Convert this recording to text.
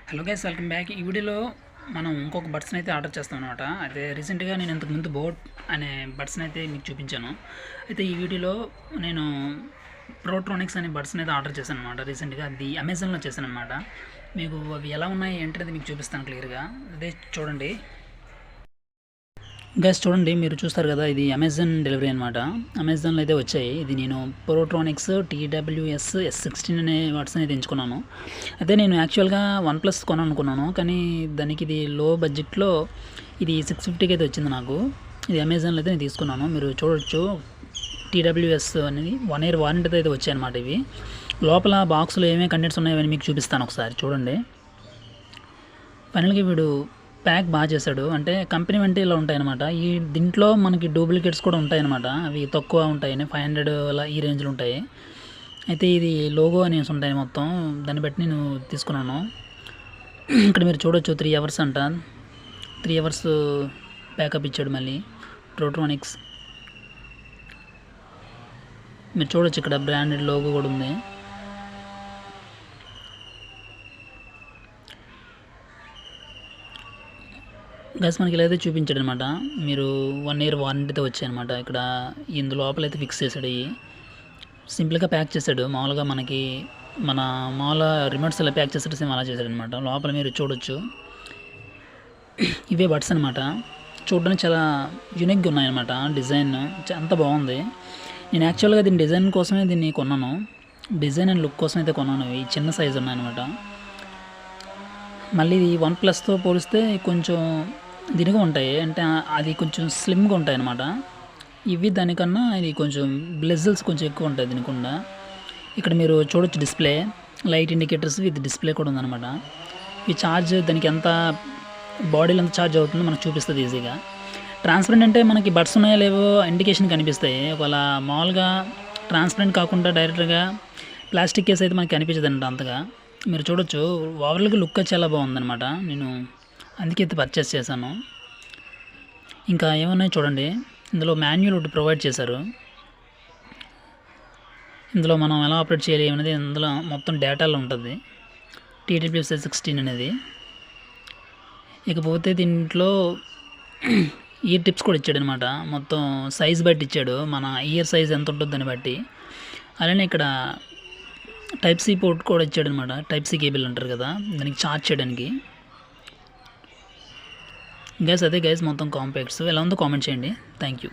Hello guys, welcome back. ఈ వీడియోలో మనం ఇంకొక బడ్స్ని అయితే ఆర్డర్ చేస్తాం అనమాట. అయితే రీసెంట్గా నేను ఇంతకుముందు బోట్ అనే బడ్స్ని అయితే మీకు చూపించాను. అయితే ఈ వీడియోలో నేను ప్రోట్రానిక్స్ అనే బడ్స్ని అయితే ఆర్డర్ చేశాను అనమాట. రీసెంట్గా అది అమెజాన్లో చేశాను అనమాట. మీకు అవి ఎలా ఉన్నాయి ఏంటనేది మీకు చూపిస్తాను క్లియర్గా. అదే చూడండి గైస్, చూడండి మీరు చూస్తారు కదా, ఇది అమెజాన్ డెలివరీ అనమాట. అమెజాన్లో అయితే వచ్చాయి. ఇది నేను ప్రోట్రానిక్స్ TWS S16 అనే వాట్స్ అనేది ఎంచుకున్నాను. అయితే నేను యాక్చువల్గా OnePlus కొనాలనుకున్నాను, కానీ దానికి ఇది లో బడ్జెట్లో ఇది 650కి అయితే వచ్చింది నాకు. ఇది అమెజాన్లో అయితే నేను తీసుకున్నాను. మీరు చూడొచ్చు, TWS అనేది 1 year వారంటీతో అయితే వచ్చాయి అనమాట. ఇవి లోపల బాక్స్లో ఏమేమి కంటెంట్స్ ఉన్నాయో అని మీకు చూపిస్తాను ఒకసారి చూడండి. ఫైనల్గా వీడు ప్యాక్ బాగా చేశాడు. అంటే కంపెనీ అంటే ఇలా ఉంటాయన్నమాట. ఈ దీంట్లో మనకి డూప్లికేట్స్ కూడా ఉంటాయన్నమాట. అవి తక్కువ ఉంటాయని 500 అలా ఈ రేంజ్లో ఉంటాయి. అయితే ఇది లోగో అనేసి ఉంటాయి మొత్తం, దాన్ని బట్టి నేను తీసుకున్నాను. ఇక్కడ మీరు చూడొచ్చు 3 hours అంట. 3 hours ప్యాకప్ ఇచ్చాడు. మళ్ళీ ప్రోట్రానిక్స్ మీరు చూడొచ్చు, ఇక్కడ బ్రాండెడ్ లోగో కూడా ఉంది. గైస్ మనకి ఇలా అయితే చూపించాడు అనమాట. మీరు 1 year వారంటీతో వచ్చాయన్నమాట. ఇక్కడ ఇందు లోపల అయితే ఫిక్స్ చేశాడు. ఇవి సింపుల్గా ప్యాక్ చేశాడు. మామూలుగా మనకి మన మామూలుగా రిమోట్స్ ఎలా ప్యాక్ చేస్తాడు సేమ్ అలా చేశాడు అనమాట. లోపల మీరు చూడొచ్చు, ఇవే బడ్స్ అనమాట. చూడడానికి చాలా యూనిక్గా ఉన్నాయన్నమాట. డిజైన్ అంత బాగుంది. నేను యాక్చువల్గా దీని డిజైన్ కోసమే దీన్ని కొన్నాను. డిజైన్ అండ్ లుక్ కోసం అయితే కొన్నాను. ఈ చిన్న సైజు ఉన్నాయన్నమాట. మళ్ళీ ఇది OnePlusతో పోలిస్తే కొంచెం దినుగా ఉంటాయి. అంటే అది కొంచెం స్లిమ్గా ఉంటాయి అన్నమాట. ఇవి దానికన్నా ఇది కొంచెం బ్లెజల్స్ కొంచెం ఎక్కువ ఉంటాయి దీనికుండా. ఇక్కడ మీరు చూడొచ్చు, display light indicators with display కూడా ఉందన్నమాట. ఈ ఛార్జ్ దానికి ఎంత బాడీలో ఎంత ఛార్జ్ అవుతుందో మనకు చూపిస్తుంది ఈజీగా. ట్రాన్స్పరెంట్ అంటే మనకి బడ్స్ ఉన్నాయో లేవో ఇండికేషన్ కనిపిస్తాయి. ఒకవేళ మామూలుగా ట్రాన్స్పరెంట్ కాకుండా డైరెక్ట్గా ప్లాస్టిక్ కేస్ అయితే మనకి కనిపించదు అంట అంతగా. మీరు చూడొచ్చు, ఓవరాల్గా లుక్ చాలా బాగుందన్నమాట. నేను అందుకే అయితే పర్చేస్ చేశాను. ఇంకా ఏమన్నాయి చూడండి, ఇందులో మాన్యువల్ ఒకటి ప్రొవైడ్ చేశారు. ఇందులో మనం ఎలా ఆపరేట్ చేయాలి అనేది ఇందులో మొత్తం డేటాలో ఉంటుంది. TWS S16 అనేది. ఇకపోతే దీంట్లో ఇయర్ టిప్స్ కూడా ఇచ్చాడు అనమాట. మొత్తం సైజ్ బట్టి ఇచ్చాడు, మన ఇయర్ సైజ్ ఎంత ఉంటుందో దాన్ని బట్టి. అలానే ఇక్కడ Type-C పోర్ట్ కూడా ఇచ్చాడు అనమాట. Type-C కేబుల్ అంటారు కదా, దానికి ఛార్జ్ చేయడానికి. గైస్ అదే గైస్ మొత్తం కాంపాక్ట్స్ ఎలా ఉందో కామెంట్ చేయండి. Thank you.